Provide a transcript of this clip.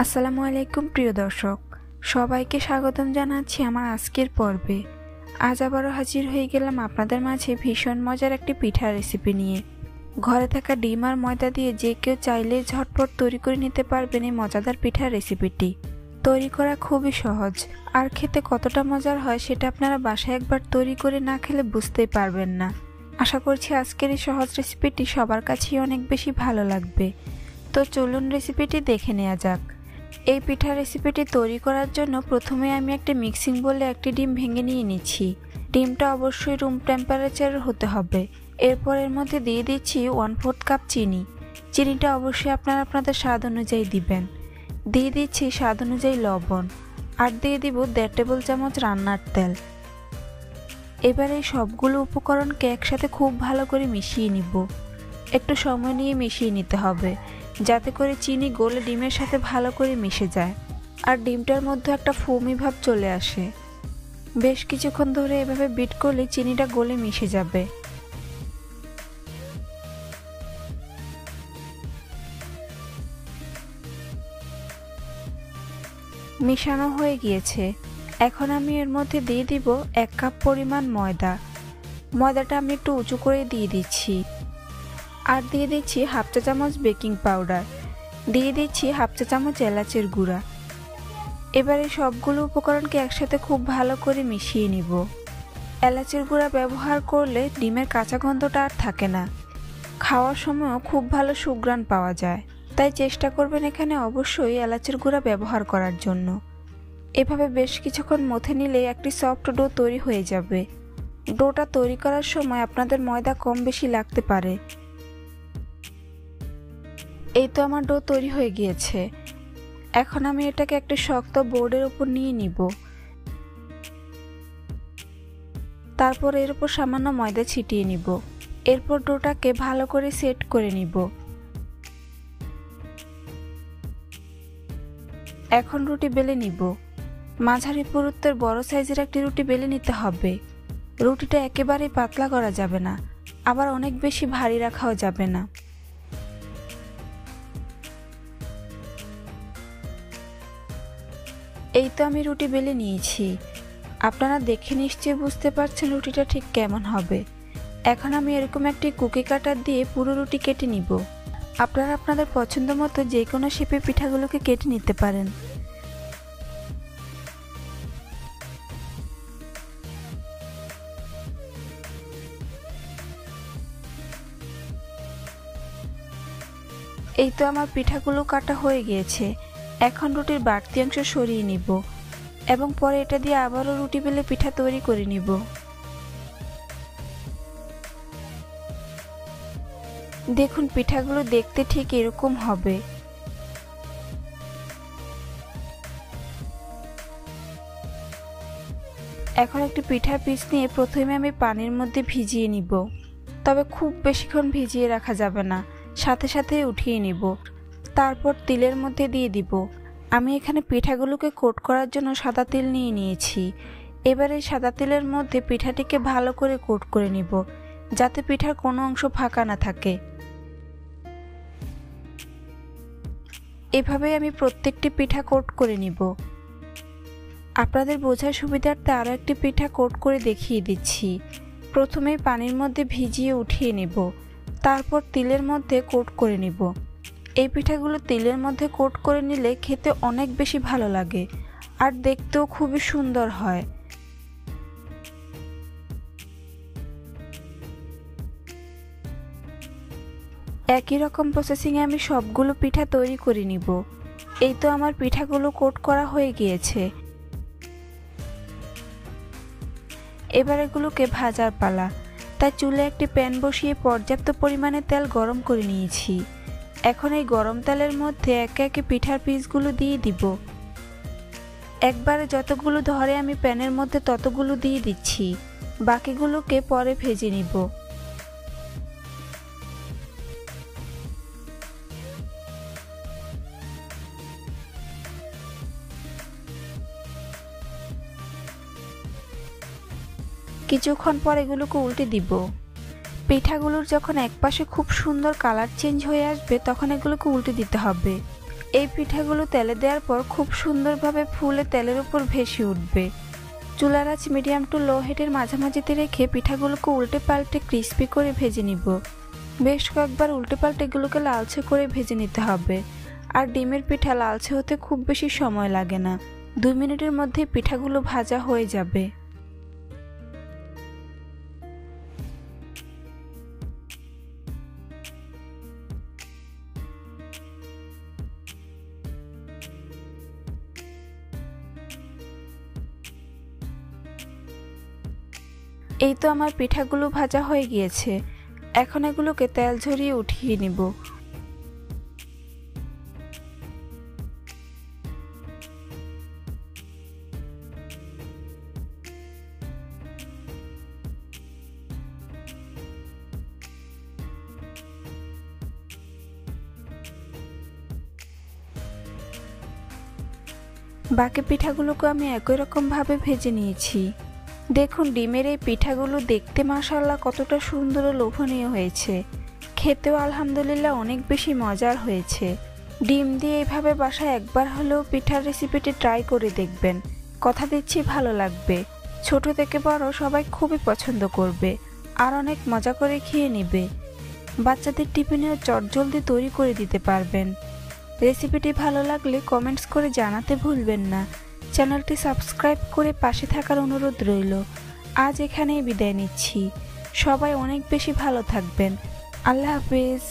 আসসালামু আলাইকুম প্রিয় দর্শক, সবাইকে স্বাগতম জানাচ্ছি আমার আজকের পর্বে। আজ আবারও হাজির হয়ে গেলাম আপনাদের মাঝে ভীষণ মজার একটি পিঠার রেসিপি নিয়ে। ঘরে থাকা ডিম আর ময়দা দিয়ে যে কেউ চাইলে ঝটপট তৈরি করে নিতে পারবেন এই মজাদার পিঠার রেসিপিটি। তৈরি করা খুবই সহজ, আর খেতে কতটা মজার হয় সেটা আপনারা বাসায় একবার তৈরি করে না খেলে বুঝতেই পারবেন না। আশা করছি আজকের এই সহজ রেসিপিটি সবার কাছেই অনেক বেশি ভালো লাগবে। তো চলুন রেসিপিটি দেখে নেওয়া যাক। এই পিঠার রেসিপিটি তৈরি করার জন্য প্রথমে আমি একটা মিক্সিং বোলে একটি ডিম ভেঙে নিয়ে নিচ্ছি। ডিমটা অবশ্যই রুম টেম্পারেচারের হতে হবে। এরপর এর মধ্যে দিয়ে দিচ্ছি 1/4 কাপ চিনি। চিনিটা অবশ্যই আপনারা আপনাদের স্বাদ অনুযায়ী দিবেন। দিয়ে দিচ্ছি স্বাদ অনুযায়ী লবণ, আর দিয়ে দিব 1.5 টেবিল চামচ রান্নার তেল। এবার এই সবগুলো উপকরণকে একসাথে খুব ভালো করে মিশিয়ে নিব। একটু সময় নিয়ে মিশিয়ে নিতে হবে, যাতে করে চিনি গলে ডিমের সাথে ভালো করে মিশে যায় আর ডিমটার মধ্যে একটা ফোমি ভাব চলে আসে। বেশ কিছুক্ষণ ধরে এভাবে বিট করলে চিনিটা গলে মিশে যাবে। মিশানো হয়ে গিয়েছে। এখন আমি এর মধ্যে দিয়ে দিব 1 কাপ পরিমাণ ময়দা। ময়দাটা আমি একটু উঁচু করে দিয়ে দিচ্ছি। আর দিয়ে দিচ্ছি 1/2 চা চামচ বেকিং পাউডার। দিয়ে দিচ্ছি 1/2 চা চামচ এলাচের গুঁড়া। এবারে সবগুলো উপকরণকে একসাথে খুব ভালো করে মিশিয়ে নিব। এলাচের গুঁড়া ব্যবহার করলে ডিমের কাঁচা গন্ধটা আর থাকে না। খাওয়ার সময়ও খুব ভালো সুঘ্রাণ পাওয়া যায়, তাই চেষ্টা করবেন এখানে অবশ্যই এলাচের গুঁড়া ব্যবহার করার জন্য। এভাবে বেশ কিছুক্ষণ মথে নিলে একটি সফট ডো তৈরি হয়ে যাবে। ডোটা তৈরি করার সময় আপনাদের ময়দা কম বেশি লাগতে পারে। এই তো আমার ডো তৈরি হয়ে গিয়েছে। এখন আমি এটাকে একটা শক্ত বোর্ডের উপর নিয়ে নিব। তারপর এর উপর সামান্য ময়দা ছিটিয়ে নিব। এরপর ডোটাকে ভালো করে সেট করে নিব। এখন রুটি বেলে নিব। মাঝারি পুরুত্বের বড় সাইজের একটি রুটি বেলে নিতে হবে। রুটিটা একেবারেই পাতলা করা যাবে না, আবার অনেক বেশি ভারী রাখাও যাবে না। এই তো আমি রুটি বেলে নিয়েছি। আপনারা দেখে নিশ্চয়ই বুঝতে পারছেন রুটিটা ঠিক কেমন হবে। এখন আমি এরকম একটি কুকি কাটার দিয়ে পুরো রুটি কেটে নিব। আপনারা আপনাদের পছন্দ মতো যে কোনো শেপে পিঠাগুলোকে কেটে নিতে পারেন। এই তো আমার পিঠাগুলো কাটা হয়ে গিয়েছে। এখন রুটির বাড়তি অংশ সরিয়ে নিব এবং পরে এটা দিয়ে আবারও রুটি বেলে পিঠা তৈরি করে নিব। দেখুন পিঠাগুলো দেখতে ঠিক এরকম হবে। এখন একটি পিঠার পিস নিয়ে প্রথমে আমি পানির মধ্যে ভিজিয়ে নিব। তবে খুব বেশিক্ষণ ভিজিয়ে রাখা যাবে না, সাথে সাথে উঠিয়ে নিব। তারপর তিলের মধ্যে দিয়ে দিব। আমি এখানে পিঠাগুলোকে কোট করার জন্য সাদা তিল নিয়ে নিয়েছি। এবার এই সাদা তিলের মধ্যে পিঠাটিকে ভালো করে কোট করে নিব, যাতে পিঠার কোনো অংশ ফাঁকা না থাকে। এভাবে আমি প্রত্যেকটি পিঠা কোট করে নিব। আপনাদের বোঝার সুবিধার্থে আরও একটি পিঠা কোট করে দেখিয়ে দিচ্ছি। প্রথমে পানির মধ্যে ভিজিয়ে উঠিয়ে নেব, তারপর তিলের মধ্যে কোট করে নিব। এই পিঠাগুলো তিলের মধ্যে কোট করে নিলে খেতে অনেক বেশি ভালো লাগে, আর দেখতেও খুবই সুন্দর হয়। একই রকম প্রসেসিংয়ে আমি সবগুলো পিঠা তৈরি করে নিব। এই তো আমার পিঠাগুলো কোট করা হয়ে গিয়েছে। এবার এগুলোকে ভাজার পালা। তাই চুলে একটি প্যান বসিয়ে পর্যাপ্ত পরিমাণে তেল গরম করে নিয়েছি। এখন এই গরম তেলের মধ্যে একে একে পিঠার পিসগুলো দিয়ে দিব। একবারে যতগুলো ধরে আমি প্যানের মধ্যে ততগুলো দিয়ে দিচ্ছি। বাকিগুলোকে পরে ভেজে নিব। কিছুক্ষণ পর এগুলোকে উল্টে দিব। পিঠাগুলোর যখন একপাশে খুব সুন্দর কালার চেঞ্জ হয়ে আসবে তখন এগুলোকে উল্টে দিতে হবে। এই পিঠাগুলো তেলে দেওয়ার পর খুব সুন্দরভাবে ফুলে তেলের উপর ভেসে উঠবে। চুলার আঁচ মিডিয়াম টু লো হিটের মাঝামাঝিতে রেখে পিঠাগুলোকে উল্টে পাল্টে ক্রিস্পি করে ভেজে নিব। বেশ কয়েকবার উল্টে পাল্টে এগুলোকে লালচে করে ভেজে নিতে হবে। আর ডিমের পিঠা লালচে হতে খুব বেশি সময় লাগে না, 2 মিনিটের মধ্যে পিঠাগুলো ভাজা হয়ে যাবে। এই তো আমার পিঠাগুলো ভাজা হয়ে গিয়েছে। এখন এগুলোকে তেল ঝরিয়ে উঠিয়ে নিব। বাকি পিঠাগুলোকে আমি একই রকম ভাবে ভেজে নিয়েছি। দেখুন ডিমের এই পিঠাগুলো দেখতে মাশাআল্লাহ কতটা সুন্দর ও লোভনীয় হয়েছে, খেতেও আলহামদুলিল্লাহ অনেক বেশি মজার হয়েছে। ডিম দিয়ে এইভাবে বাসায় একবার হলেও পিঠার রেসিপিটি ট্রাই করে দেখবেন, কথা দিচ্ছি ভালো লাগবে। ছোট থেকে বড় সবাই খুবই পছন্দ করবে আর অনেক মজা করে খেয়ে নেবে। বাচ্চাদের টিফিনেও চটজলদি তৈরি করে দিতে পারবেন। রেসিপিটি ভালো লাগলে কমেন্টস করে জানাতে ভুলবেন না। চ্যানেলটি সাবস্ক্রাইব করে পাশে থাকার অনুরোধ রইল। আজ এখানেই বিদায় নিচ্ছি। সবাই অনেক বেশি ভালো থাকবেন। আল্লাহ হাফেজ।